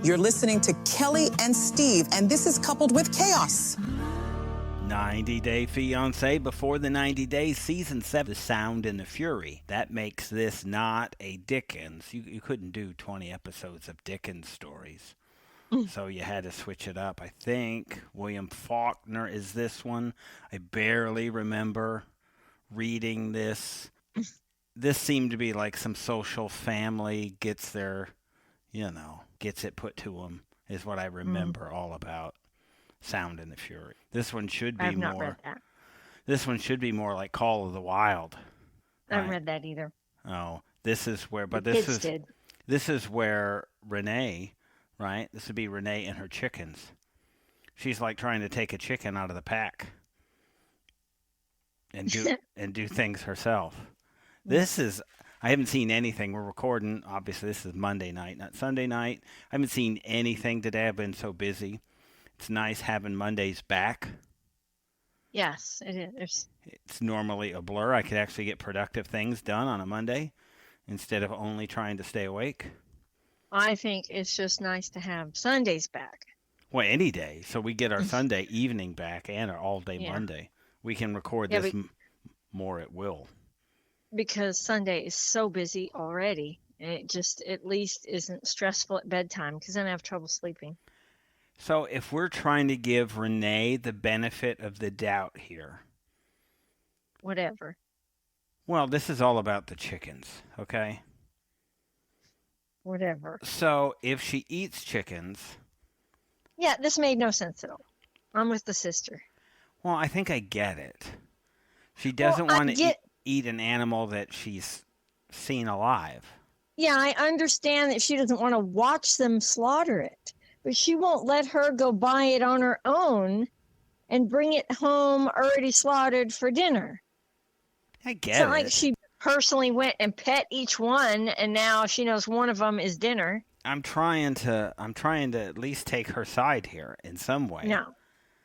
You're listening to Kelly and Steve, and this is coupled with chaos. 90 Day Fiancé before the 90 days, season 7, The Sound and the Fury. That makes this not a Dickens. You couldn't do 20 episodes of Dickens stories. So you had to switch it up. I think William Faulkner is this one. I barely remember reading this. This seemed to be like some social family gets their, gets it put to them, is what I remember all about Sound and the Fury. This one should be I've not read that. This one should be more like Call of the Wild. I haven't read that either. Oh, this is where, but The kids did. This is where Renee, right? This would be Renee and her chickens. She's like trying to take a chicken out of the pack and do things herself. This is, I haven't seen anything. We're recording, obviously this is Monday night, not Sunday night. I haven't seen anything today. I've been so busy. It's nice having Mondays back. Yes, it is. It's normally a blur. I could actually get productive things done on a Monday instead of only trying to stay awake. I think it's just nice to have Sundays back. Well, any day. So we get our Sunday evening back and our all-day Monday. We can record this more at will. Because Sunday is so busy already. And it just at least isn't stressful at bedtime because then I have trouble sleeping. So if we're trying to give Renee the benefit of the doubt here. Whatever. Well, this is all about the chickens, okay? Whatever. So if she eats chickens. Yeah, this made no sense at all. I'm with the sister. Well, I think I get it. She doesn't want to eat an animal that she's seen alive. Yeah, I understand that she doesn't want to watch them slaughter it. But she won't let her go buy it on her own and bring it home already slaughtered for dinner. I get it. It's not like she personally went and pet each one and now she knows one of them is dinner. I'm trying to at least take her side here in some way.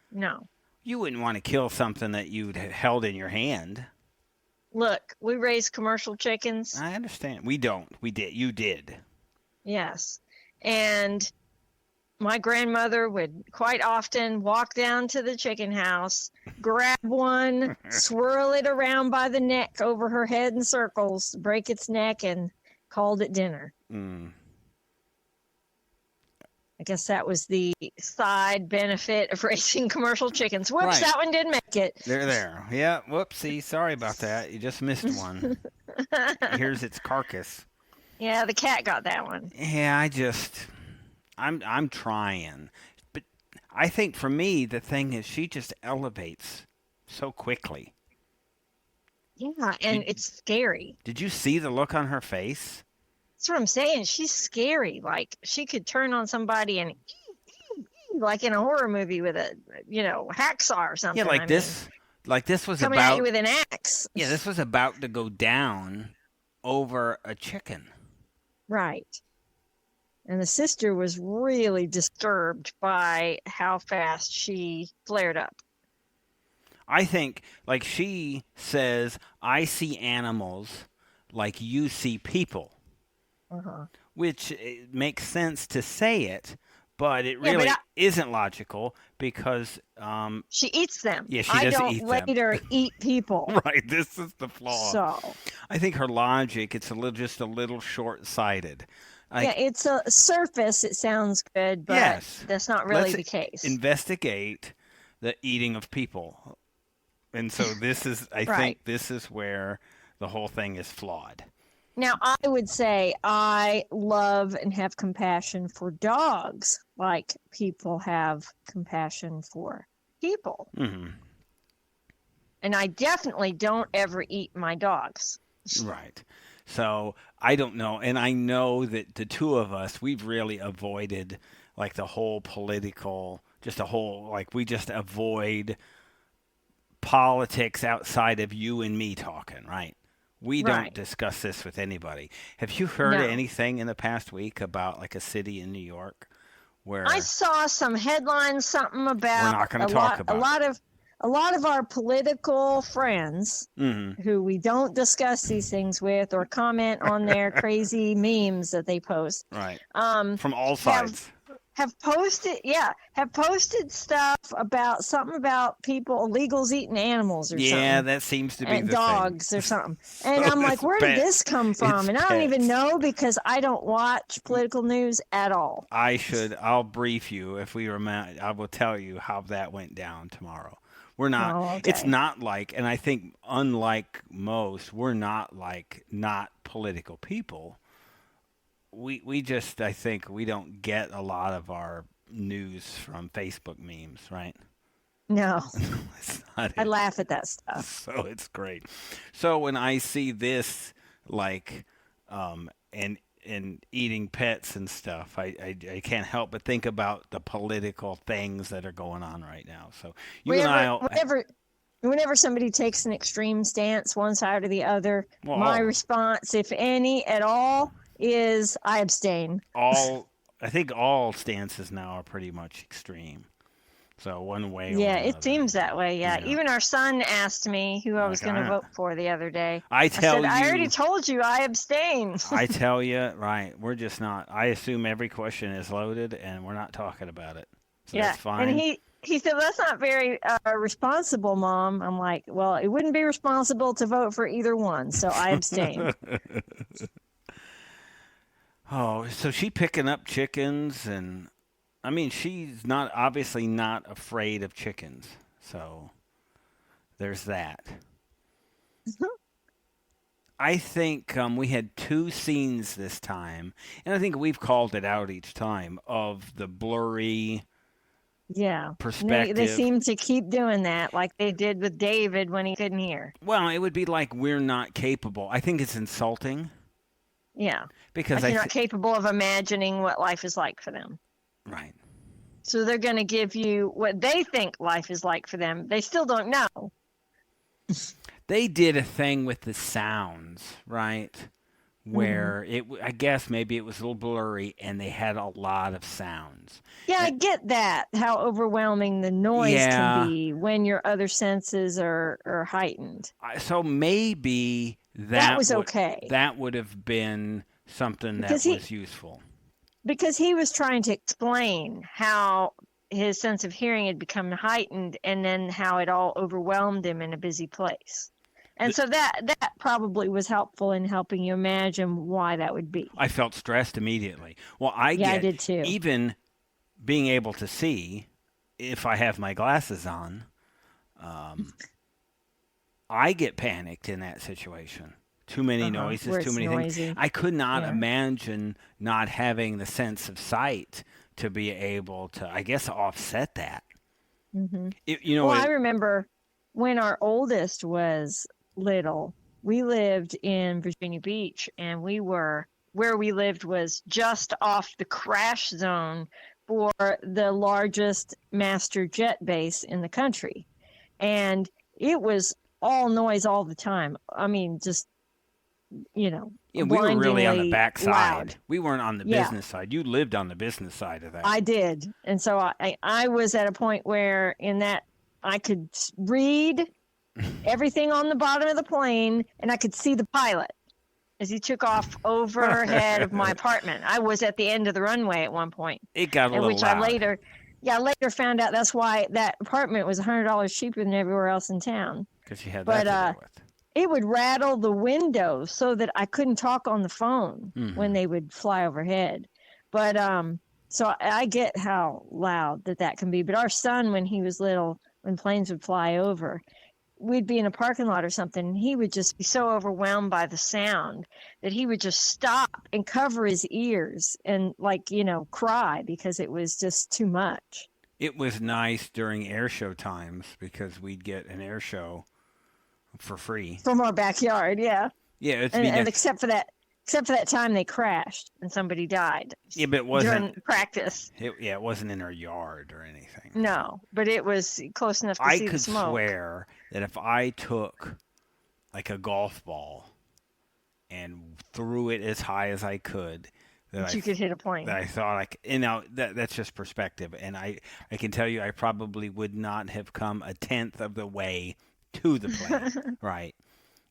No. You wouldn't want to kill something that you'd held in your hand. Look, we raise commercial chickens. I understand. We don't. We did. You did. Yes. And my grandmother would quite often walk down to the chicken house, grab one, swirl it around by the neck over her head in circles, break its neck, and called it dinner. I guess that was the side benefit of raising commercial chickens. Whoops, right. That one didn't make it. They're there. Yeah, whoopsie. Sorry about that. You just missed one. Here's its carcass. Yeah, the cat got that one. Yeah, I'm trying. But I think for me, the thing is she just elevates so quickly. Yeah, and it's scary. Did you see the look on her face? That's what I'm saying. She's scary. Like, she could turn on somebody and like in a horror movie with a, hacksaw or something. Yeah, this was coming at you with an axe. Yeah, this was about to go down over a chicken. Right. And the sister was really disturbed by how fast she flared up. I think, like she says, I see animals like you see people. Which makes sense to say it, but it really isn't logical because she eats them. Yeah, she doesn't eat them. I don't let her eat people. Right, this is the flaw. So I think her logic, it's just a little short-sighted. It's a surface. It sounds good, but that's not really the case. Investigate the eating of people, and so this is. I think this is where the whole thing is flawed. Now, I would say I love and have compassion for dogs like people have compassion for people. Mm-hmm. And I definitely don't ever eat my dogs. Right. So I don't know. And I know that the two of us, we've really avoided like the whole political, we just avoid politics outside of you and me talking, right? We don't discuss this with anybody. Have you heard anything in the past week about like a city in New York where I saw some headlines, something about we're not going to talk about a lot of our political friends who we don't discuss these things with or comment on their crazy memes that they post. Right. From all sides. have posted stuff about something about people illegals eating animals or something. Yeah, that seems to be and the dogs thing. or something. So And I'm like, it's where did this come from? it's And I don't even pets. know because I don't watch political news at all. I'll brief you if we remember. I will tell you how that went down tomorrow. We're not, Oh, it's okay. not like, and I think unlike most, we're not like not political people. We just, I think we don't get a lot of our news from Facebook memes, right? No, It's not I it. laugh at that stuff. So it's great. So when I see this, like, and eating pets and stuff, I can't help but think about the political things that are going on right now. So you and Whenever, I, whenever, whenever somebody takes an extreme stance, one side or the other, well, my response, if any at all, is I abstain. I think all stances now are pretty much extreme. So one way or Yeah, it another. seems that way. Yeah. Yeah. Even our son asked me who I was Like going to vote for the other day. I I tell said, I already you, told you I abstain. I tell you, right? We're just not. I assume every question is loaded, and we're not talking about it. So Yeah. that's fine. And he said, that's not very responsible, Mom. I'm like, well, it wouldn't be responsible to vote for either one. So I abstain. Oh, so she picking up chickens, and I mean, she's not obviously not afraid of chickens. So there's that. I think we had two scenes this time, and I think we've called it out each time of the blurry Yeah. They perspective. seem to keep doing that like they did with David when he couldn't hear. Well, it would be like we're not capable. I think it's insulting Yeah. because Like you're not capable of imagining what life is like for them. right. So they're going to give you what they think life is like for them. They still don't know. They did a thing with the sounds, right? Where I guess maybe it was a little blurry and they had a lot of sounds. Yeah, I get that, how overwhelming the noise Yeah. can be when your other senses are heightened. So maybe That was okay. That would have been something Because that was useful. Because he was trying to explain how his sense of hearing had become heightened and then how it all overwhelmed him in a busy place. And so that probably was helpful in helping you imagine why that would be. I felt stressed immediately. Well, I did too. Even being able to see if I have my glasses on, I get panicked in that situation. Too many noises, where too it's many noisy. things. I could not Yeah. imagine not having the sense of sight to be able to, I guess, offset that. Mm-hmm. You know, I remember when our oldest was little, we lived in Virginia Beach, and where we lived was just off the crash zone for the largest master jet base in the country. And it was all noise all the time. I mean, just, yeah, we were really on the back side. Loud. We weren't on the business side. You lived on the business side of that. I did. And so I was at a point where in that I could read everything on the bottom of the plane, and I could see the pilot as he took off overhead of my apartment. I was at the end of the runway at one point. It got a little which loud. I later found out that's why that apartment was $100 cheaper than everywhere else in town. Because you had that to deal with. It would rattle the windows so that I couldn't talk on the phone when they would fly overhead. But so I get how loud that can be. But our son, when he was little, when planes would fly over, we'd be in a parking lot or something, and he would just be so overwhelmed by the sound that he would just stop and cover his ears and cry because it was just too much. It was nice during air show times because we'd get an air show for free from our backyard. Yeah. And except for that time they crashed and somebody died. Yeah, but it wasn't during practice. It wasn't in our yard or anything. No, but it was close enough to see the smoke. I could swear that if I took like a golf ball and threw it as high as I could, that you could hit a plane. That I thought that's just perspective, and I can tell you I probably would not have come a tenth of the way to the plane. Right.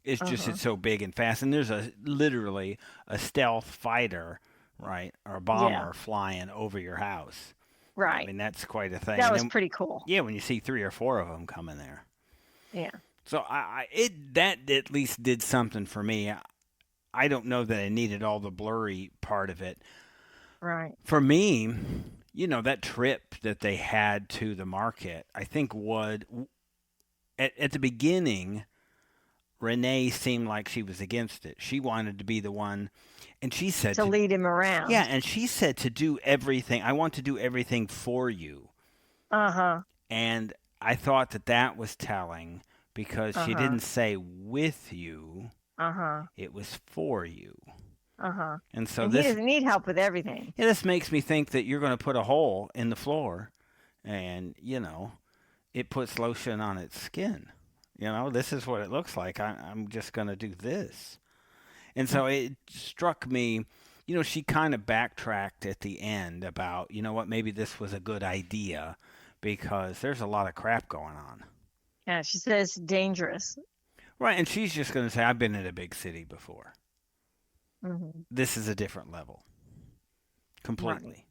It's just it's so big and fast, and there's literally a stealth fighter right? Or a Yeah. bomber flying over your house. I Right. mean, that's quite a thing. That And was then, pretty cool. yeah, when you see 3 or 4 of them coming there. Yeah. So that at least did something for me. I don't know that I needed all the blurry part of it. Right. For me, that trip that they had to the market, I think at the beginning, Renee seemed like she was against it. She wanted to be the one, and she said To lead him around. yeah, and she said to do everything. I want to do everything for you. Uh-huh. And I thought that was telling because she didn't say with you. Uh-huh. It was for you. Uh-huh. And so And this he doesn't need help with everything. yeah, this makes me think that you're going to put a hole in the floor and, it puts lotion on its skin. This is what it looks like. I'm just going to do this. And so it struck me, she kind of backtracked at the end about, what, maybe this was a good idea because there's a lot of crap going on. Yeah, she says dangerous. Right, and she's just going to say, I've been in a big city before. Mm-hmm. This is a different level. Completely. Right.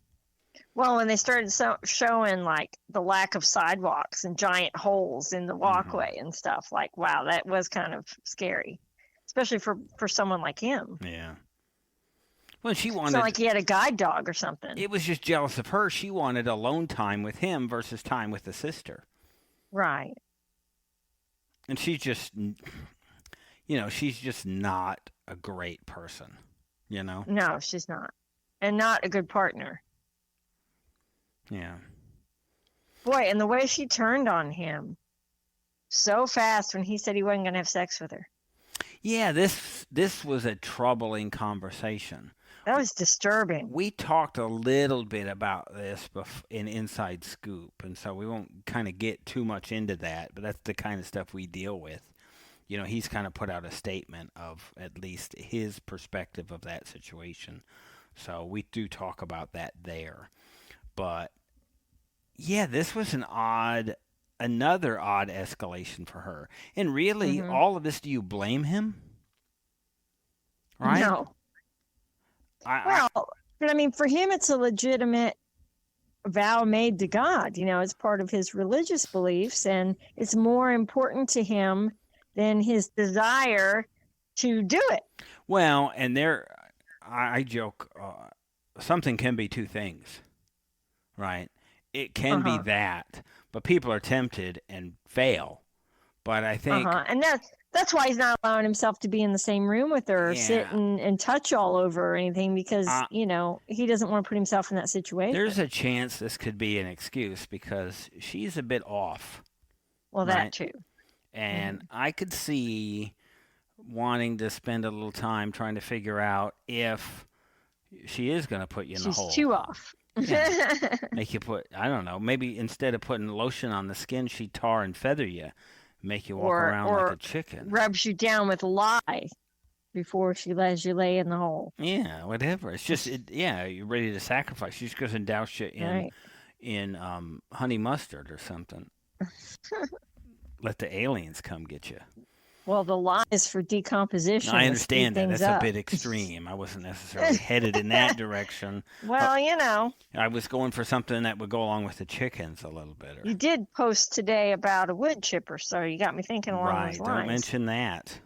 Well, when they started showing like the lack of sidewalks and giant holes in the walkway and stuff, like, wow, that was kind of scary, especially for someone like him. Yeah. Well, she wanted. It's not like he had a guide dog or something. It was just jealous of her. She wanted alone time with him versus time with the sister. Right. And she's just, she's just not a great person, No, she's not. And not a good partner. Yeah. Boy, and the way she turned on him so fast when he said he wasn't going to have sex with her. Yeah, this was a troubling conversation. That was disturbing. We talked a little bit about this in Inside Scoop, and so we won't kind of get too much into that, but that's the kind of stuff we deal with. He's kind of put out a statement of at least his perspective of that situation. So we do talk about that there. But, yeah, this was another odd escalation for her. And really, all of this, do you blame him? Right? No. But I mean, for him, it's a legitimate vow made to God. It's part of his religious beliefs, and it's more important to him than his desire to do it. Well, and I joke, something can be two things, right? It can be that, but people are tempted and fail. But I think... And that's why he's not allowing himself to be in the same room with her or sit and touch all over or anything because, he doesn't want to put himself in that situation. There's a chance this could be an excuse because she's a bit off. Well, right? that too. And I could see wanting to spend a little time trying to figure out if she is going to put you in the hole. She's too off. Yeah. Make you put, I don't know, maybe instead of putting lotion on the skin, she'd tar and feather you. Make you walk around like a chicken. Rubs you down with lye before she lets you lay in the hole. Yeah, whatever. It's just, you're ready to sacrifice. She's going to douse you in honey mustard or something. Let the aliens come get you. Well, the lye is for decomposition. No, I understand that. That's a bit extreme. I wasn't necessarily headed in that direction. Well, I was going for something that would go along with the chickens a little bit. You did post today about a wood chipper, so you got me thinking along those lines. Right, don't mention that.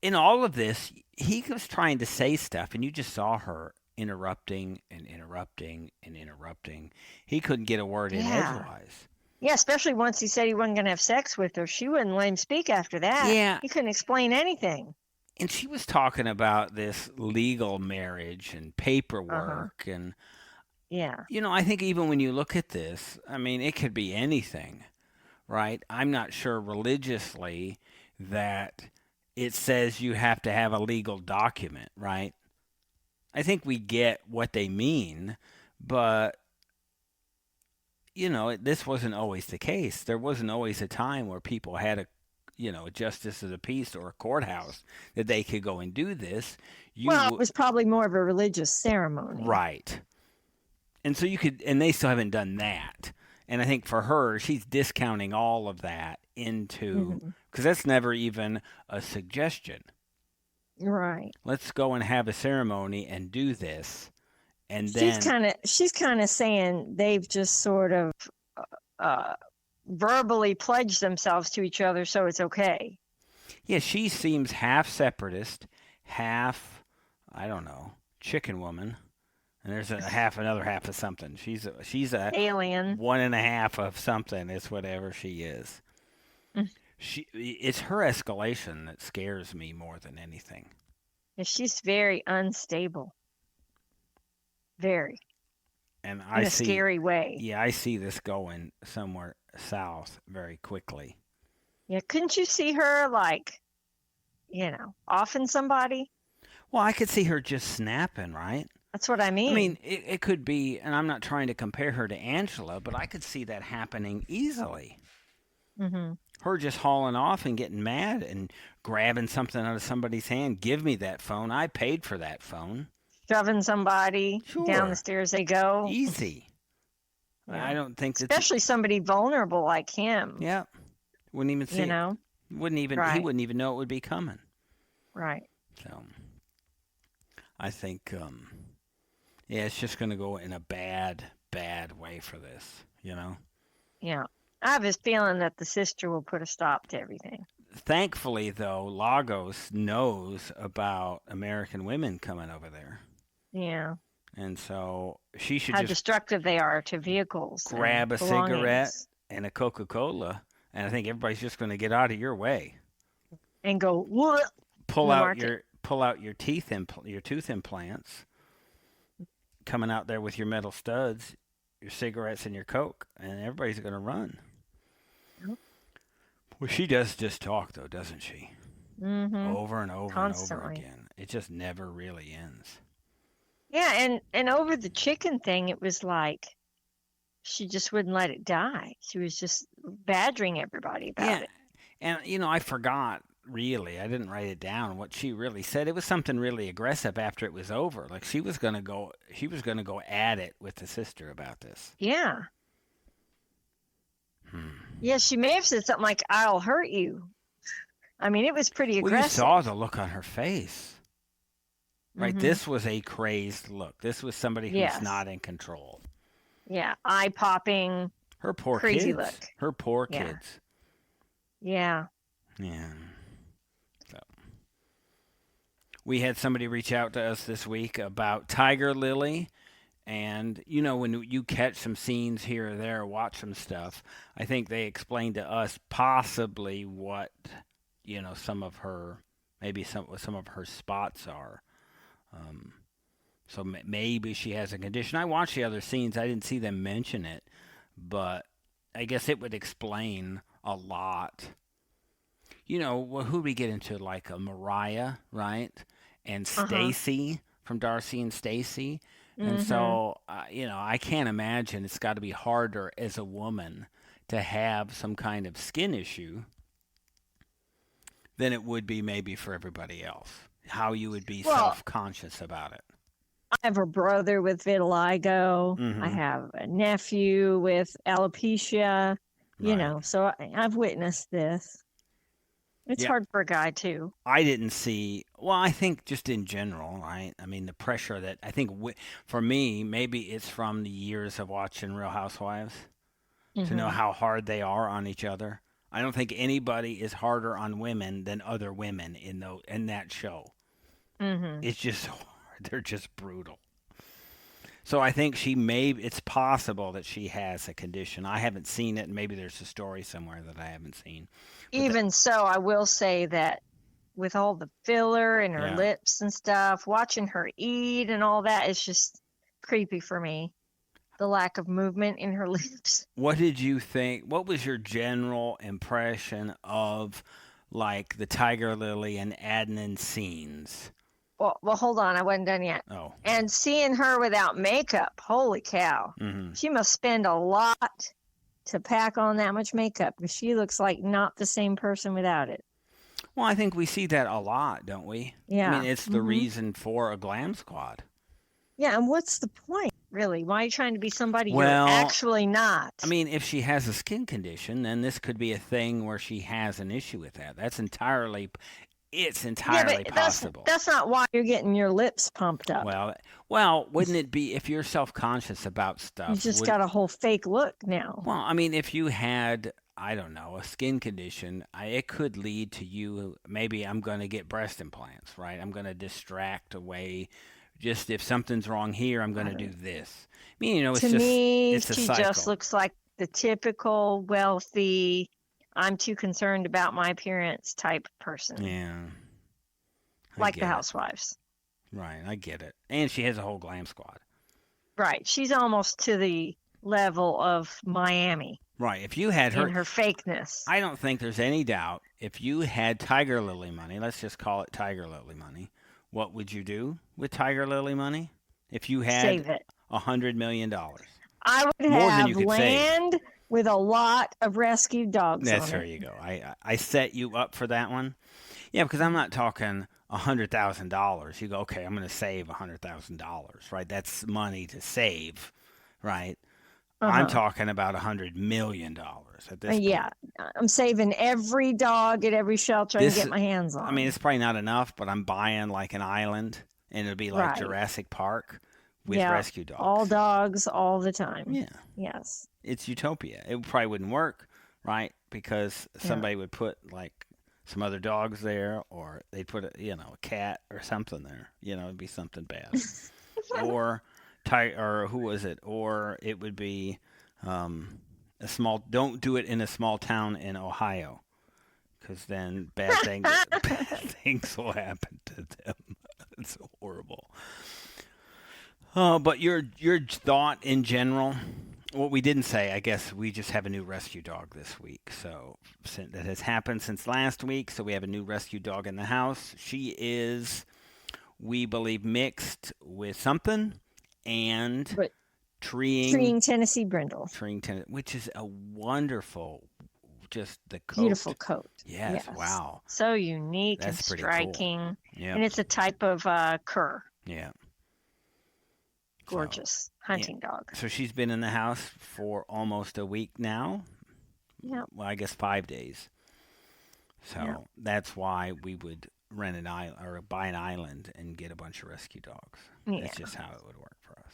In all of this, he was trying to say stuff, and you just saw her interrupting and interrupting and interrupting. He couldn't get a word in edgewise. Yeah, especially once he said he wasn't going to have sex with her. She wouldn't let him speak after that. Yeah. He couldn't explain anything. And she was talking about this legal marriage and paperwork. And, I think even when you look at this, I mean, it could be anything, right? I'm not sure religiously that it says you have to have a legal document, right? I think we get what they mean, but... this wasn't always the case. There wasn't always a time where people had a justice of the peace or a courthouse that they could go and do this. It was probably more of a religious ceremony. Right. And so and they still haven't done that. And I think for her, she's discounting all of that into, because that's never even a suggestion. Right. Let's go and have a ceremony and do this. And She's then kind of saying they've just sort of uh, verbally pledged themselves to each other, so it's okay. yeah, she seems half separatist, half, I don't know, chicken woman. And there's another half of something. She's a Alien. one and a half of something. It's whatever she is. Mm. It's her escalation that scares me more than anything. Yeah, she's very unstable. Very. And In a scary way. Yeah, I see this going somewhere south very quickly. Yeah, couldn't you see her offing somebody? Well, I could see her just snapping, right? That's what I mean. I mean, it could be, and I'm not trying to compare her to Angela, but I could see that happening easily. Mm-hmm. Her just hauling off and getting mad and grabbing something out of somebody's hand. Give me that phone. I paid for that phone. Shoving somebody down the stairs they go. Easy. Yeah. I don't think that's... Especially somebody vulnerable like him. Yeah. Wouldn't even see it. Wouldn't even, right. He wouldn't even know it would be coming. Right. So, I think, yeah, it's just going to go in a bad way for this, you know? Yeah. I have this feeling that the sister will put a stop to everything. Thankfully, though, Lagos knows about American women coming over there. Yeah. And so she should How just destructive they are to vehicles. grab a cigarette and a Coca-Cola, and I think everybody's just going to get out of your way. And go, what? Pull out your tooth implants, coming out there with your metal studs, your cigarettes and your Coke, and everybody's going to run. Yep. Well, she does just talk, though, doesn't she? Mm-hmm. Over and over Constantly. and over again. It just never really ends. Yeah, and over the chicken thing, it was like she just wouldn't let it die. She was just badgering everybody about it. And, I forgot, really. I didn't write it down, what she really said. It was something really aggressive after it was over. Like, she was going to go at it with the sister about this. Yeah. Yeah, she may have said something like, I'll hurt you. I mean, it was pretty aggressive. Well, you saw the look on her face. Right, Mm-hmm. This was a crazed look. This was somebody who's not in control. Yeah, eye-popping, her poor crazy kids. Look. Her poor kids. Yeah. Yeah. So, we had somebody reach out to us this week about Tiger Lily. And, when you catch some scenes here or there, watch some stuff, I think they explained to us possibly what, some of her spots are. So maybe she has a condition. I watched the other scenes. I didn't see them mention it, but I guess it would explain a lot. Who we get into, like a Mariah, right? And Stacy from Darcy and Stacy. And so, I can't imagine it's got to be harder as a woman to have some kind of skin issue than it would be maybe for everybody else. How you would be self-conscious about it. I have a brother with vitiligo. Mm-hmm. I have a nephew with alopecia, so I've witnessed this. It's hard for a guy, too. I didn't see, I think just in general, right? I mean, the pressure that, I think for me, maybe it's from the years of watching Real Housewives to know how hard they are on each other. I don't think anybody is harder on women than other women in that show. Mm-hmm. It's just so hard. They're just brutal. So I think it's possible that she has a condition. I haven't seen it, and maybe there's a story somewhere that I haven't seen. But so, I will say that with all the filler in her lips and stuff, watching her eat and all that is just creepy for me. The lack of movement in her lips. What did you think? What was your general impression of, like, the Tiger Lily and Adnan scenes? Well, hold on. I wasn't done yet. Oh. And seeing her without makeup, holy cow. Mm-hmm. She must spend a lot to pack on that much makeup because she looks like not the same person without it. Well, I think we see that a lot, don't we? Yeah. I mean, it's the reason for a glam squad. Yeah, and what's the point, really? Why are you trying to be somebody you're actually not? I mean, if she has a skin condition, then this could be a thing where she has an issue with that. That's entirely It's Yeah, entirely but possible. that's not why you're getting your lips pumped up. Well, wouldn't it be if you're self-conscious about You stuff? just got a whole fake look now. Well, I mean, if you had, I don't know, a skin condition, it could lead to you. Maybe I'm going to get breast implants, right? I'm going to distract away. Just if something's wrong here, I'm going to do this. I mean, it's To just me, it's a she cycle. just looks like the typical wealthy, I'm too concerned about my appearance type person. Yeah. Like the housewives. Right, I get it. And she has a whole glam squad. Right. She's almost to the level of Miami. Right. If you had her in her fakeness. I don't think there's any doubt if you had Tiger Lily money, let's just call it Tiger Lily money, what would you do with Tiger Lily money? If you had Save it. $100 million. I would More than have you could land save. With a lot of rescued dogs on There it. you go. I set you up for that one. Yeah, because I'm not talking $100,000. You go, okay, I'm going to save $100,000, right? That's money to save, right? I'm talking about $100 million at this point. Yeah, I'm saving every dog at every shelter I can get my hands on. I mean, it's probably not enough, but I'm buying like an island, and it'll be like Right. Jurassic Park with rescue dogs. All dogs, all the time. Yeah. Yes. It's utopia. It probably wouldn't work, right? Because somebody would put like some other dogs there, or they'd put a cat or something there. It'd be something bad. Or who was it? Or it would be a small. Don't do it in a small town in Ohio, because then bad things will happen to them. It's horrible. But your thought in general. What we didn't say, I guess we just have a new rescue dog this week. So that has happened since last week. So we have a new rescue dog in the house. She is, we believe, mixed with something and treeing Tennessee Brindle. Which is a wonderful, just the coat. Beautiful coat. Yes. Wow. So unique and striking. Cool. Yeah. And it's a type of cur. Yeah. Gorgeous hunting dog. So she's been in the house for almost a week now. Yeah. Well, I guess 5 days. So that's why we would rent an island or buy an island and get a bunch of rescue dogs. Yeah. That's just how it would work for us.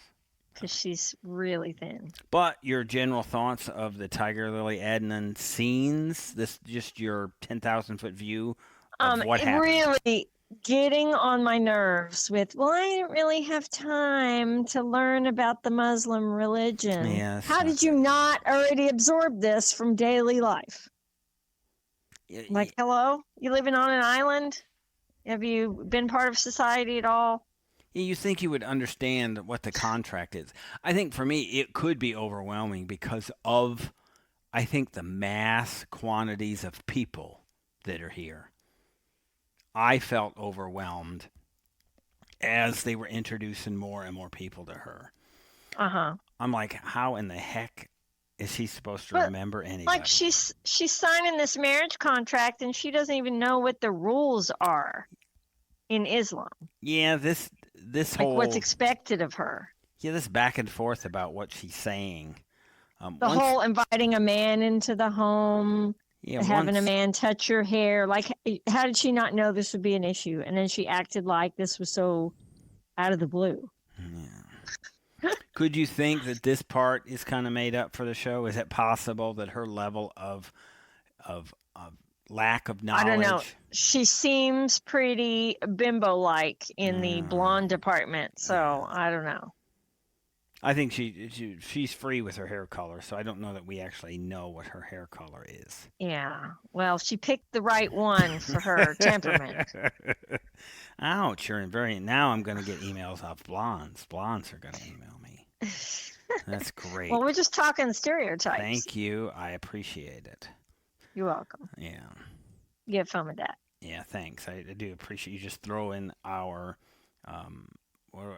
Because she's really thin. But your general thoughts of the Tiger Lily Adnan scenes, this just your 10,000-foot view of what happened. Really getting on my nerves with, I didn't really have time to learn about the Muslim religion. Yes. How did you not already absorb this from daily life? Like, hello? You living on an island? Have you been part of society at all? You think you would understand what the contract is. I think for me, it could be overwhelming because of, I think, the mass quantities of people that are here. I felt overwhelmed as they were introducing more and more people to her. I'm like, how in the heck is she supposed to remember anybody? Like she's signing this marriage contract and she doesn't even know what the rules are in Islam. Yeah, this whole what's expected of her. Yeah, this back and forth about what she's saying. The whole inviting a man into the home. Having a man touch your hair. Like, how did she not know this would be an issue? And then she acted like this was so out of the blue. Yeah. Could you think that this part is kind of made up for the show? Is it possible that her level of lack of knowledge? I don't know. She seems pretty bimbo-like in the blonde department, so I don't know. I think she's free with her hair color, so I don't know that we actually know what her hair color is. Yeah. Well, she picked the right one for her temperament. Ouch. Now I'm going to get emails off blondes. Blondes are going to email me. That's great. Well, we're just talking stereotypes. Thank you. I appreciate it. You're welcome. Yeah. You have fun with that. Yeah, thanks. I do appreciate you just throw in our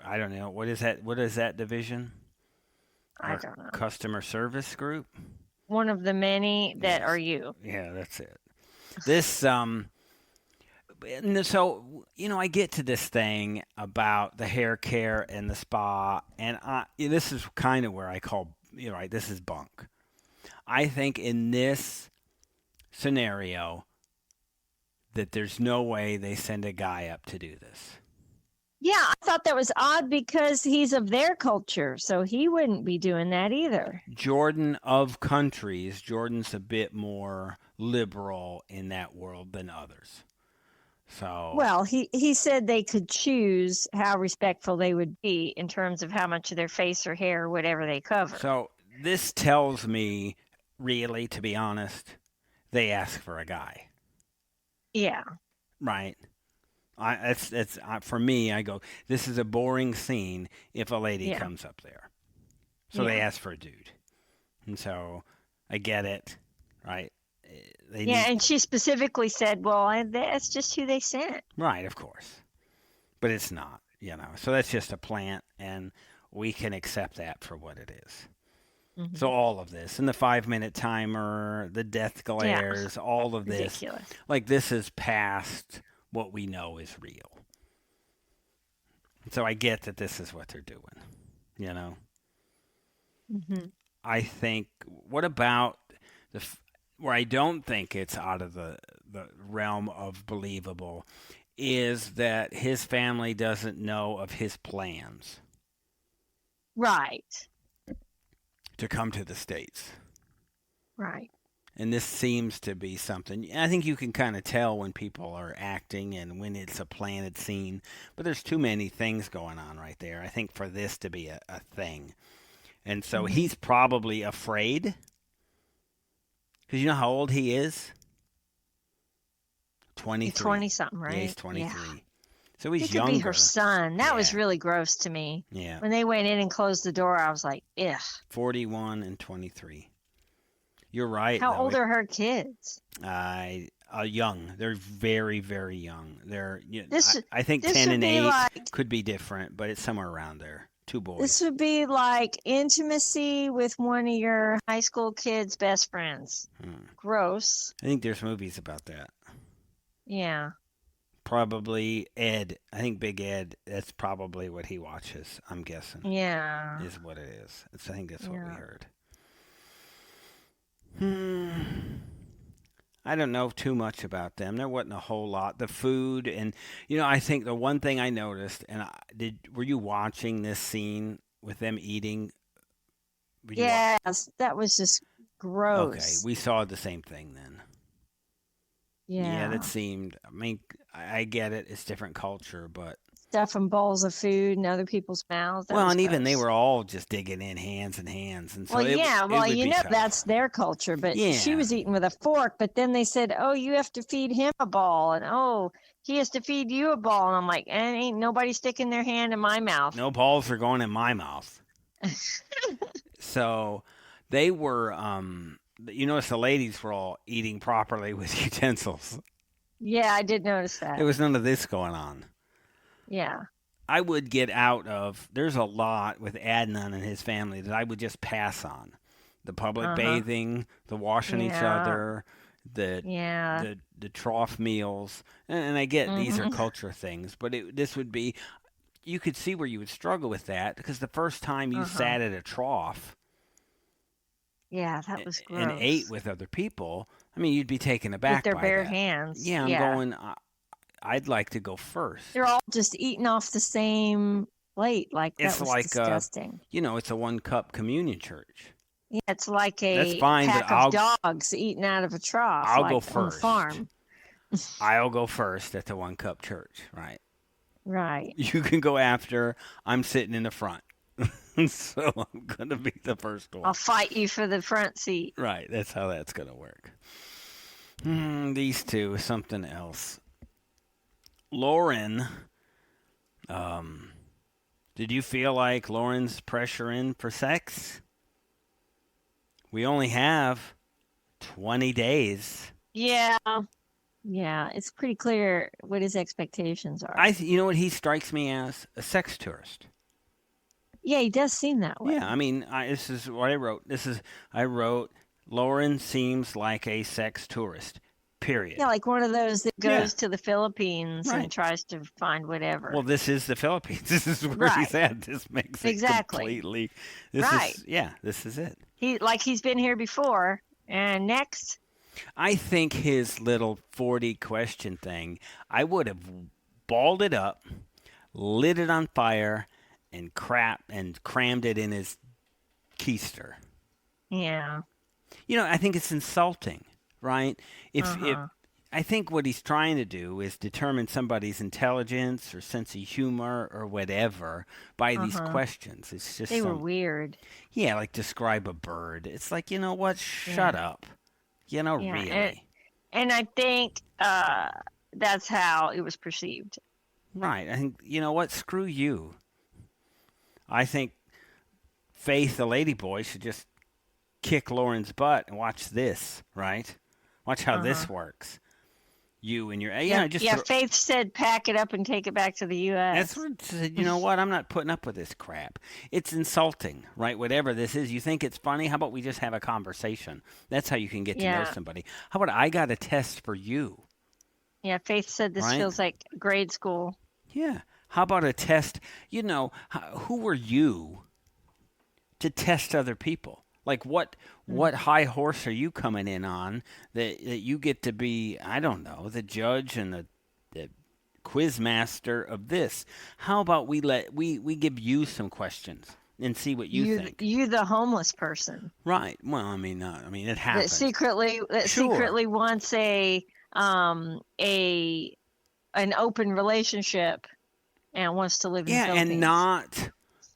I don't know. What is that? What is that division? I don't know. Customer service group? One of the many that are you. Yeah, that's it. This, so, I get to this thing about the hair care and the spa, and this is kind of where I call, this is bunk. I think in this scenario, that there's no way they send a guy up to do this. Yeah, I thought that was odd because he's of their culture, so he wouldn't be doing that either. Jordan's a bit more liberal in that world than others. So Well, he said they could choose how respectful they would be in terms of how much of their face or hair or whatever they cover. So this tells me, really, to be honest, they ask for a guy. Yeah. Right. For me, I go, this is a boring scene if a lady comes up there. So they ask for a dude. And so I get it, right? And she specifically said, well, that's just who they sent. Right, of course. But it's not, So that's just a plant, and we can accept that for what it is. Mm-hmm. So all of this, and the 5-minute timer, the death glares, all of this. Ridiculous. Like, this is past what we know is real. So I get that this is what they're doing, Mm-hmm. I think, what about where I don't think it's out of the realm of believable is that his family doesn't know of his plans. Right. To come to the States. Right. And this seems to be something, I think you can kind of tell when people are acting and when it's a planted scene, but there's too many things going on right there, I think, for this to be a thing. And so he's probably afraid, because you know how old he is? 23. 20-something, right? Yeah, he's 23. Yeah. So he he's could younger. Be her son. That was really gross to me. Yeah. When they went in and closed the door, I was like, ugh. 41 and 23. You're right. How old are her kids? Young. They're very, very young. I think 10 and 8 could be different, but it's somewhere around there. 2 boys. This would be like intimacy with one of your high school kids' best friends. Gross. I think there's movies about that. Yeah. Probably Ed. I think Big Ed, that's probably what he watches, I'm guessing. Yeah. Is what it is. I think that's what we heard. I don't know too much about them. There wasn't a whole lot. The food, and I think the one thing I noticed, and were you watching this scene with them eating? Yes, that was just gross. Okay, we saw the same thing then. Yeah, that seemed, I get it. It's different culture, but stuffing bowls of food in other people's mouths. And even they were all just digging in hands and hands. And so that's their culture. But she was eating with a fork. But then they said, oh, you have to feed him a ball. And, oh, he has to feed you a ball. And I'm like, and ain't nobody sticking their hand in my mouth. No balls are going in my mouth. So they were, you notice the ladies were all eating properly with utensils. Yeah, I did notice that. There was none of this going on. Yeah. I would get out of, there's a lot with Adnan and his family that I would just pass on. The public bathing, the washing each other, the trough meals. And I get these are culture things, but this would be, you could see where you would struggle with that, because the first time you sat at a trough. Yeah, that was gross. And ate with other people, you'd be taken aback by that. With their bare hands. Yeah, I'm going, I'd like to go first. They're all just eating off the same plate. Like, that was disgusting. It's a 1-cup communion church. Yeah, it's like a fine, pack of dogs eating out of a trough. I'll go first. On the farm. I'll go first at the 1-cup church, right? Right. You can go after. I'm sitting in the front. So I'm going to be the first one. I'll fight you for the front seat. Right. That's how that's going to work. These two is something else. Lauren, did you feel like Lauren's pressuring for sex? We only have 20 days. Yeah. Yeah, it's pretty clear what his expectations are. You know what he strikes me as? A sex tourist. Yeah, he does seem that way. Yeah, this is what I wrote. I wrote, Lauren seems like a sex tourist, period. Yeah, like one of those that goes to the Philippines and tries to find whatever. Well, this is the Philippines. This is where he's at. This makes it completely. This is it. He's been here before. And next. I think his little 40 question thing, I would have balled it up, lit it on fire, and crammed it in his keister. Yeah. I think it's insulting, right? If Uh-huh. I think what he's trying to do is determine somebody's intelligence or sense of humor or whatever by these Uh-huh. questions. It's just They were weird. yeah, like describe a bird. It's like, you know what? Shut Yeah. up. Yeah. Really. And I think that's how it was perceived. Right. I think, you know what? Screw you. I think Faith, the lady boy, should just kick Lauren's butt and watch this, right? Watch how Uh-huh. this works. You and your, Yeah. just Yeah. Faith said pack it up and take it back to the that's U.S. what it said. You know what? I'm not putting up with this crap. It's insulting, right? Whatever this is, you think it's funny? How about we just have a conversation? That's how you can get to know Yeah. somebody. How about I got a test for you, Yeah. Faith said this right? feels like grade school. Yeah. How about a test? Who are you to test other people? Like what Mhm. high horse are you coming in on that you get to be, I don't know, the judge and the quiz master of this? How about we give you some questions and see what you think? You the homeless person Right. Well, it that happens. Sure. secretly wants a an open relationship and wants to live in the Yeah, Philippines.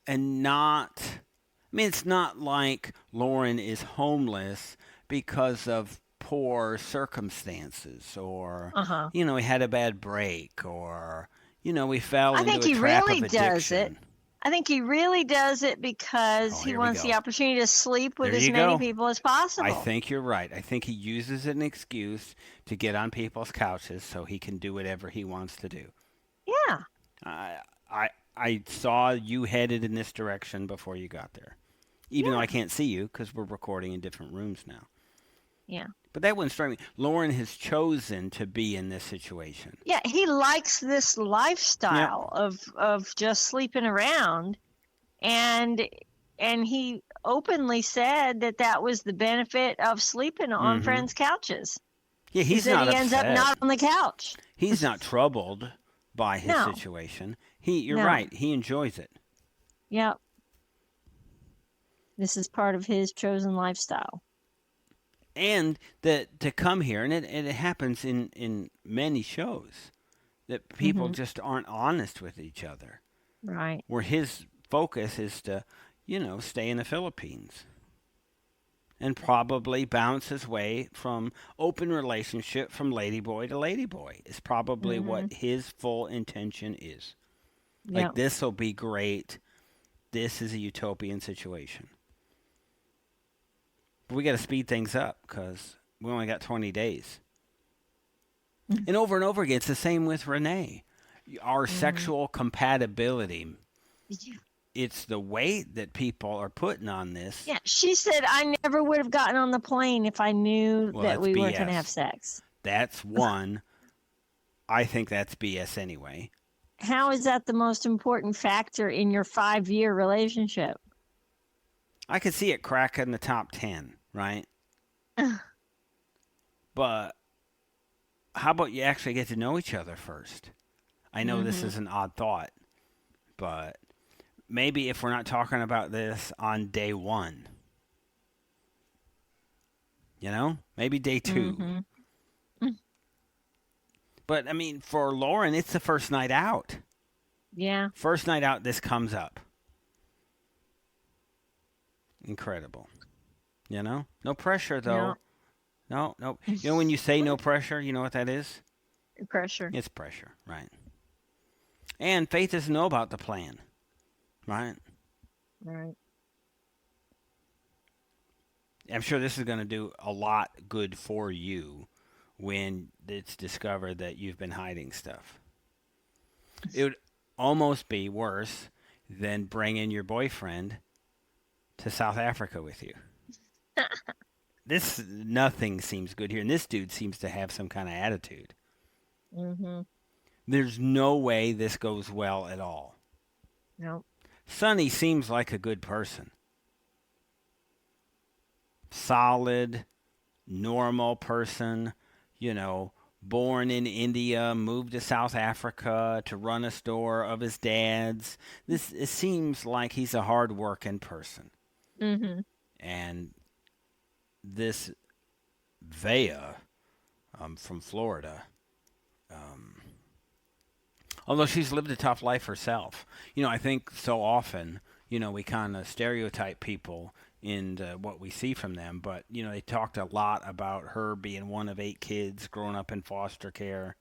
and not it's not like Lauren is homeless because of poor circumstances or Uh-huh. he had a bad break or he fell I into think a he trap really of does it. addiction. I think he really does it because Oh, he here we wants the go. opportunity to sleep with There as you many go. people as I possible. think you're right. I think he uses an excuse to get on people's couches so he can do whatever he wants to do. Yeah. I I saw you headed in this direction before you got there. Even though I Yeah. can't see you because we're recording in different rooms now. Yeah. But that wouldn't strike me. Lauren has chosen to be in this situation. Yeah, he likes this Yep. lifestyle of just sleeping around, and he openly said that that was the benefit of sleeping on Mm-hmm. friends' couches. Yeah, He he's said not he ends up upset. not on the couch. He's not troubled by his No. situation. You're No. right. He enjoys it. Yep. This is part of his chosen lifestyle. And that to come here, and it happens in many shows, that people Hmm. just aren't honest with each other. Right. Where his focus is to, stay in the Philippines and probably bounce his way from open relationship from ladyboy to ladyboy is probably Hmm. what his full intention is. Like, Yep. this will be great. This is a utopian situation. But we got to speed things up because we only got 20 days. And over again, it's the same with Renee. Our Hmm. sexual compatibility, it's the weight that people are putting on this. Yeah, she said I never would have gotten on the plane if I knew Well, that that's we weren't going to have BS. sex. That's one. I think that's BS anyway. How is that the most important factor in your 5-year relationship? I could see it cracking the top 10, right? But how about you actually get to know each other first? I know this Hmm. is an odd thought, but maybe if we're not talking about this on day one, maybe day two. Hmm. But for Lauren, it's the first night out. Yeah. First night out, this comes up. Incredible. No pressure though. No. No. When you say no pressure, you know what that is? Pressure. It's pressure, right? And Faith doesn't know about the plan, right? Right. I'm sure this is going to do a lot good for you when it's discovered that you've been hiding stuff. It would almost be worse than bringing your boyfriend to South Africa with you. Nothing seems good here, and this dude seems to have some kind of attitude. Hmm. There's no way this goes well at all. No. Sonny seems like a good person. Solid, normal person, born in India, moved to South Africa to run a store of his dad's. It seems like he's a hard-working person. Mm-hmm. And this Vea from Florida, although she's lived a tough life herself. I think so often, we kind of stereotype people in what we see from them. But, they talked a lot about her being one of 8 kids, growing up in foster care.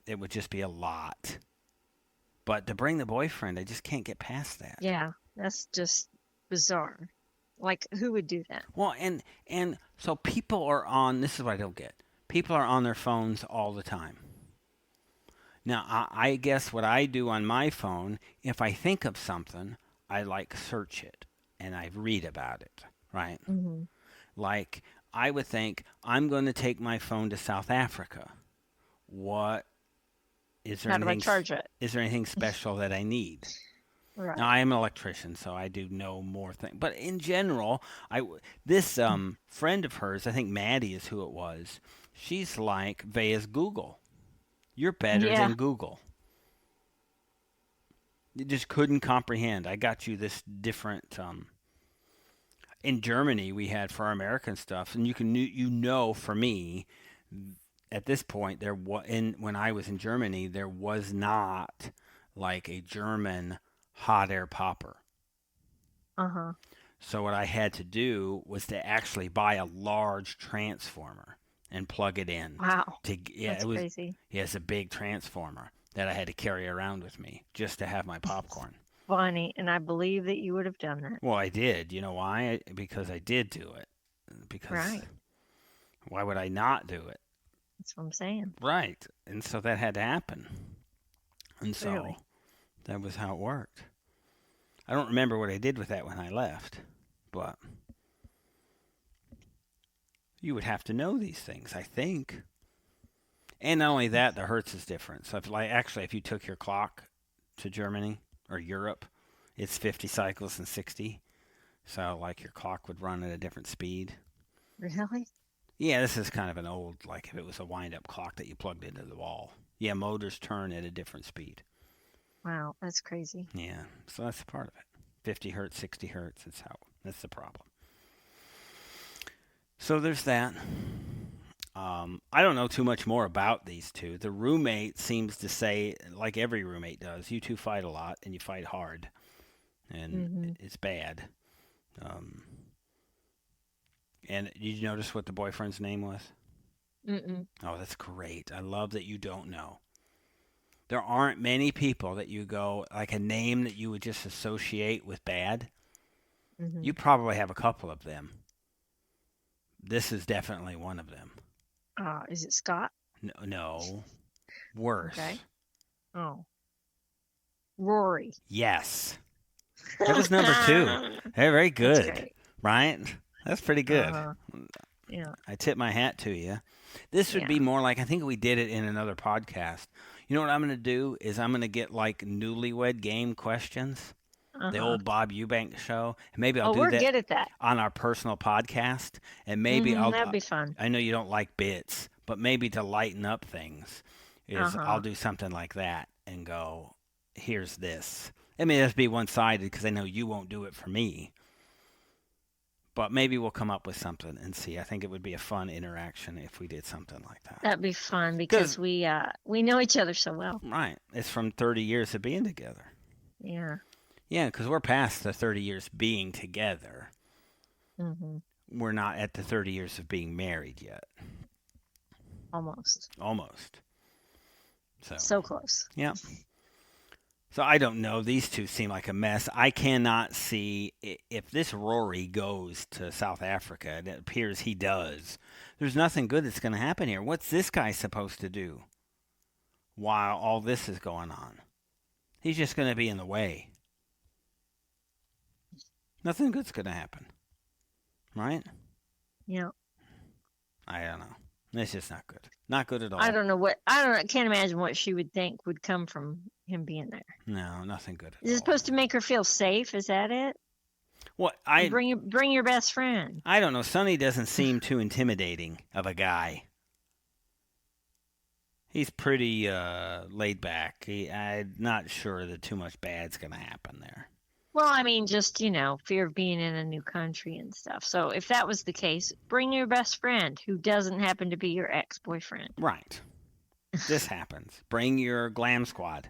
It would just be a lot. But to bring the boyfriend, I just can't get past that. Yeah, that's just bizarre. Like, who would do that? Well, and so people are on, this is what I don't get. People are on their phones all the time. Now, I guess what I do on my phone, if I think of something, I search it and I read about it, right? Mm-hmm. Like, I would think, I'm going to take my phone to South Africa. What is there? How do I charge it? Is there anything special that I need? Right. Now, I am an electrician, so I do know more things. But in general, this friend of hers, I think Maddie is who it was, she's like Vea's Google. You're better than Google. You just couldn't comprehend. I got you this different. In Germany, we had for our American stuff, and for me, at this point, when I was in Germany, there was not like a German hot air popper. Uh-huh. So what I had to do was to actually buy a large transformer and plug it in. Wow. That's crazy. Yeah, it's a big transformer that I had to carry around with me just to have my popcorn. Funny, and I believe that you would have done that. Well, I did. You know why? Because I did do it. Because why would I not do it? That's what I'm saying. Right. And so that had to happen. And so Really? That was how it worked. I don't remember what I did with that when I left, but you would have to know these things, I think. And not only that, the hertz is different. So if you took your clock to Germany or Europe, it's 50 cycles and 60. So your clock would run at a different speed. Really? Yeah, this is kind of an old, if it was a wind-up clock that you plugged into the wall. Yeah, motors turn at a different speed. Wow, that's crazy. Yeah, so that's part of it. 50 hertz, 60 hertz, that's the problem. So there's that. I don't know too much more about these two. The roommate seems to say, like every roommate does, you two fight a lot and you fight hard. And it's bad. And did you notice what the boyfriend's name was? Mm-mm. Oh, that's great. I love that you don't know. There aren't many people that you go, like a name that you would just associate with bad. Mm-hmm. You probably have a couple of them. This is definitely one of them. Is it Scott? No. Worse. Okay. Oh. Rory. Yes. That was number 2. Hey, very good. Right? That's pretty good. Yeah. I tip my hat to you. This would be more like, I think we did it in another podcast. You know what I'm going to do is I'm going to get newlywed game questions. The old Bob Eubank show. And maybe I'll do we're that good at that. on our personal podcast. And maybe that'd be fun. I know you don't like bits, but maybe to lighten up things is I'll do something like that and go, here's this. It may just be one-sided because I know you won't do it for me. But maybe we'll come up with something and see. I think it would be a fun interaction if we did something like that. That'd be fun because we know each other so well. Right. It's from 30 years of being together. Yeah. Yeah, because we're past the 30 years being together. Mm-hmm. We're not at the 30 years of being married yet. Almost. So close. Yeah. So I don't know. These two seem like a mess. I cannot see if this Rory goes to South Africa, and it appears he does. There's nothing good that's going to happen here. What's this guy supposed to do while all this is going on? He's just going to be in the way. Nothing good's going to happen. Right? Yeah. I don't know. It's just not good. Not good at all. I can't imagine what she would think would come from him being there. No, nothing good at Is it all. supposed to make her feel safe? Is that it? What bring your best friend. I don't know. Sonny doesn't seem too intimidating of a guy. He's pretty laid back. I'm not sure that too much bad's going to happen there. Well, I mean, just, fear of being in a new country and stuff. So if that was the case, bring your best friend who doesn't happen to be your ex-boyfriend. Right. This happens. Bring your glam squad.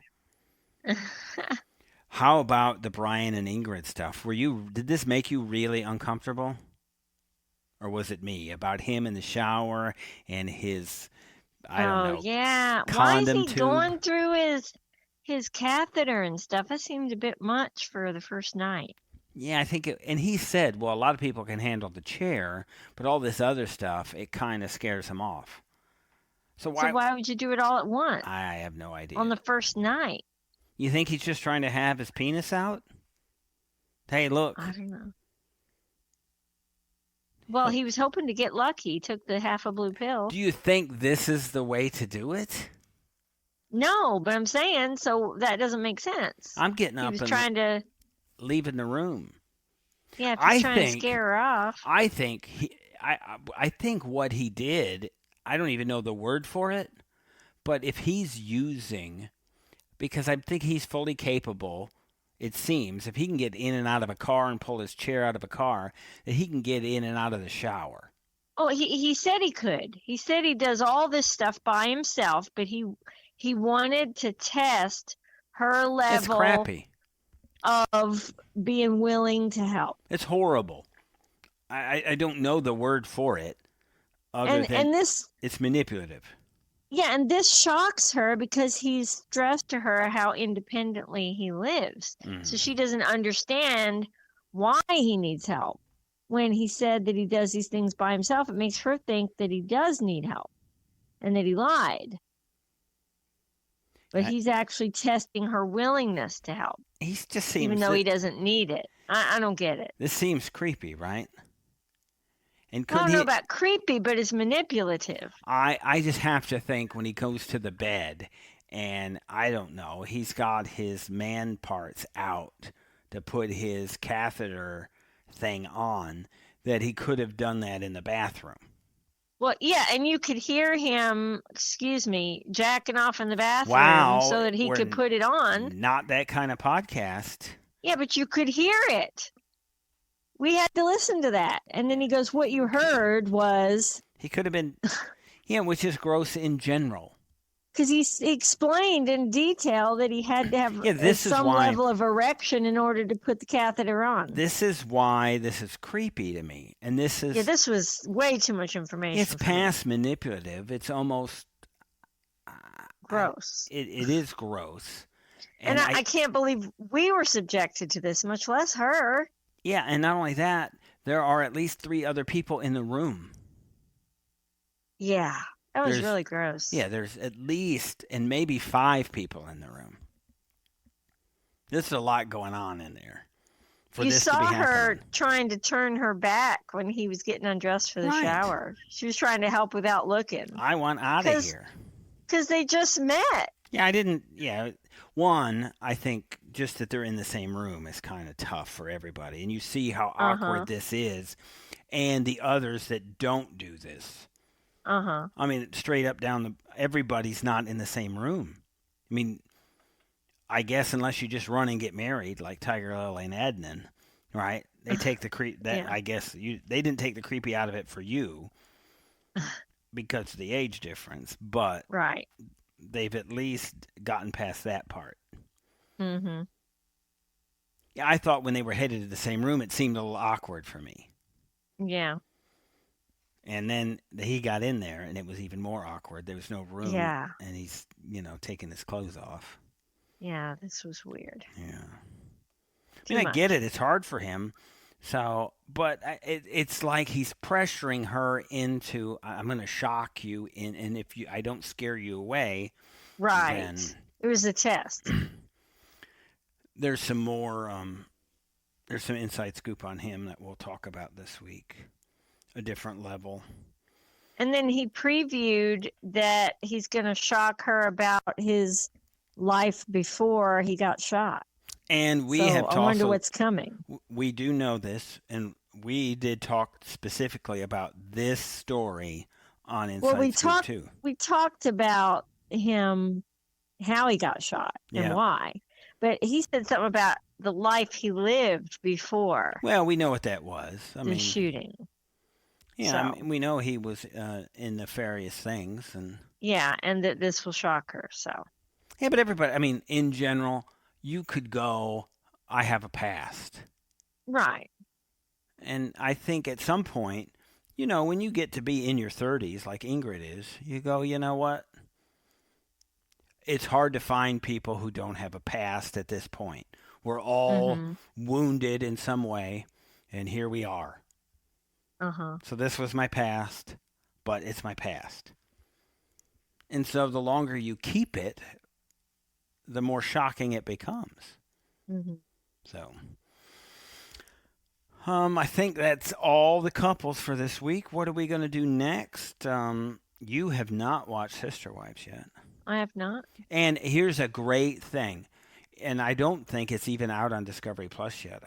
How about the Brian and Ingrid stuff? Did this make you really uncomfortable? Or was it me? About him in the shower and his, I don't know. Oh, yeah. Why is he going through his catheter and stuff? That seemed a bit much for the first night. Yeah, I think and he said, well, a lot of people can handle the chair, but all this other stuff, it kind of scares him off. So why would you do it all at once? I have no idea. On the first night. You think he's just trying to have his penis out? Hey, look. I don't know. Well, he was hoping to get lucky. He took the half a blue pill. Do you think this is the way to do it? No, but I'm saying, so that doesn't make sense. I'm getting up and trying to leaving the room. Yeah, if he's trying to scare her off. I think I think what he did, I don't even know the word for it, but if he's using, because I think he's fully capable, it seems, if he can get in and out of a car and pull his chair out of a car, that he can get in and out of the shower. Oh, he said he could. He said he does all this stuff by himself, but he wanted to test her level of being willing to help. It's horrible. I don't know the word for it. It's manipulative. Yeah, and this shocks her because he's stressed to her how independently he lives. So she doesn't understand why he needs help. When he said that he does these things by himself, it makes her think that he does need help and that he lied. But he's actually testing her willingness to help. He just seems... Even though he doesn't need it. I don't get it. This seems creepy, right? And I don't know about creepy, but it's manipulative. I just have to think when he goes to the bed, and I don't know, he's got his man parts out to put his catheter thing on, that he could have done that in the bathroom. Well, yeah, and you could hear him, jacking off in the bathroom so that he could put it on. Not that kind of podcast. Yeah, but you could hear it. We had to listen to that. And then he goes, what you heard was... He could have been... Yeah, which is gross in general. Because he explained in detail that he had to have some level of erection in order to put the catheter on. This is why this is creepy to me. And this is... Yeah, this was way too much information. It's past manipulative. It's almost... gross. It is gross. And I can't believe we were subjected to this, much less her. Yeah, and not only that, there are at least 3 other people in the room. Yeah, that was really gross. Yeah, there's at least, and maybe 5 people in the room. There's a lot going on in there. You saw her trying to turn her back when he was getting undressed for the shower. She was trying to help without looking. I want out of here. Because they just met. Yeah, one, I think just that they're in the same room is kind of tough for everybody. And you see how awkward this is. And the others that don't do this. I mean, straight up down everybody's not in the same room. I mean, I guess unless you just run and get married like Tiger Lily and Adnan, right? They take the I guess they didn't take the creepy out of it for you because of the age difference, but they've at least gotten past that part. Yeah, I thought when they were headed to the same room, it seemed a little awkward for me. Yeah. And then he got in there, and it was even more awkward. There was no room. Yeah. And he's, taking his clothes off. Yeah, this was weird. Yeah. I get it. It's hard for him. So, but it's like he's pressuring her into, I'm going to shock you, and if I don't scare you away. Right. Then it was a test. There's some more, there's some inside scoop on him that we'll talk about this week. A different level. And then he previewed that he's going to shock her about his life before he got shot. And we I wonder what's coming. we do know this, and we did talk specifically about this story on Inside Scoop too. We talked about him, how he got shot and why. But he said something about the life he lived before. Well, we know what that was. The shooting. Yeah, so. I mean, we know he was in nefarious things. And that this will shock her, so. Yeah, but everybody, I mean, in general, you could go, I have a past. Right. And I think at some point, you know, when you get to be in your 30s, like Ingrid is, you go, you know what? It's hard to find people who don't have a past at this point. We're all wounded in some way, and here we are. So this was my past, but it's my past. And so the longer you keep it, the more shocking it becomes. So, I think that's all the couples for this week. What are we going to do next? You have not watched Sister Wives yet. I have not. And here's a great thing. And I don't think it's even out on Discovery Plus yet.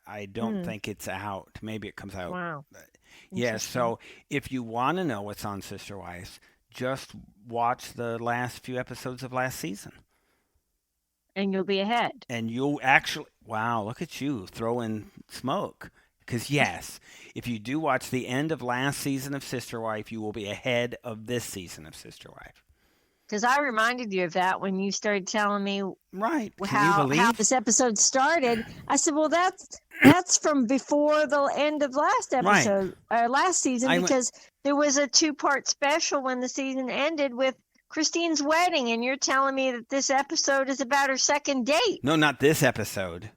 I don't think it's out. Maybe it comes out. Wow. Yeah, so if you want to know what's on Sister Wives, just watch the last few episodes of last season. And you'll be ahead. And you'll actually, wow, look at you throwing smoke. Because yes, if you do watch the end of last season of Sister Wife, you will be ahead of this season of Sister Wife. Because I reminded you of that when you started telling me how this episode started. I said, well, that's from before the end of last episode, or last season, because there was a 2-part special when the season ended with Christine's wedding, and you're telling me that this episode is about her second date. No, not this episode.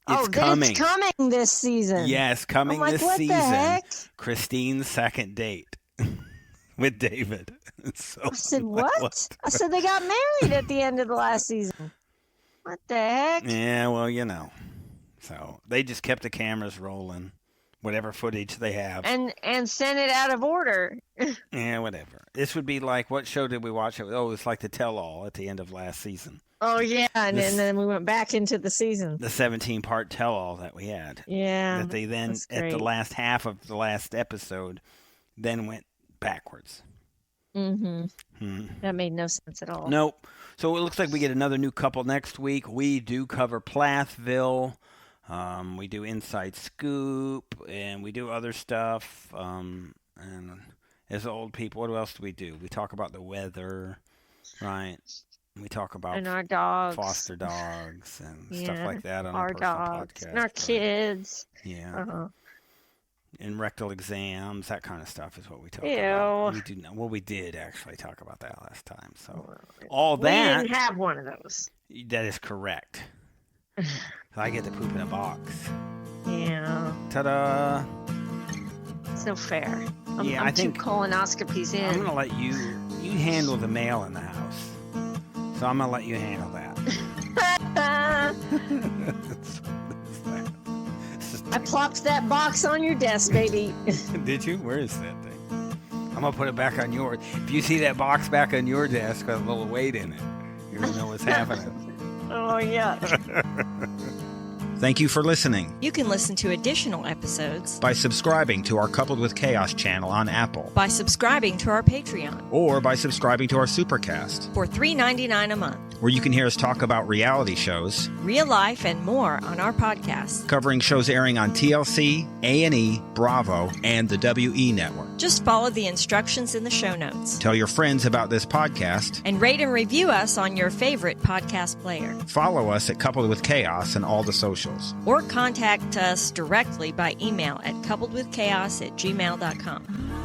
It's coming. It's coming this season. Yes, coming this season. The heck? Christine's second date with David. So, I said, what? I said they got married at the end of the last season. What the heck? Yeah, well, you know. So they just kept the cameras rolling, whatever footage they have. And sent it out of order. Yeah, whatever. This would be like, what show did we watch? Oh, it's like the Tell-All at the end of last season. Oh, yeah, and then we went back into the season. The 17-part Tell-All that we had. Yeah, that they then, at the last half of the last episode, then went backwards. That made no sense at all. Nope. So it looks like we get another new couple next week. We do cover Plathville. We do Inside Scoop, and we do other stuff. And as old people, what else do? We talk about the weather, right? We talk about and our dogs, foster dogs, and stuff like that on our personal podcast. And our kids. Yeah. And rectal exams, that kind of stuff is what we talk about. We did actually talk about that last time. So all that. We didn't have one of those. That is correct. So I get to poop in a box. Yeah. Ta-da! So fair. I think 2 colonoscopies in. I'm going to let you handle the mail in the house. So I'm going to let you handle that. I plopped that box on your desk, baby. Did you? Where is that thing? I'm going to put it back on yours. If you see that box back on your desk with a little weight in it, you're going to know what's happening. Oh, yeah. Thank you for listening. You can listen to additional episodes by subscribing to our Coupled with Chaos channel on Apple, by subscribing to our Patreon, or by subscribing to our Supercast for $3.99 a month, where you can hear us talk about reality shows, real life, and more on our podcast, covering shows airing on TLC, A&E, Bravo, and the WE network. Just follow the instructions in the show notes. Tell your friends about this podcast, and rate and review us on your favorite podcast player. Follow us at Coupled with Chaos and all the socials. Or contact us directly by email at coupledwithchaos@gmail.com.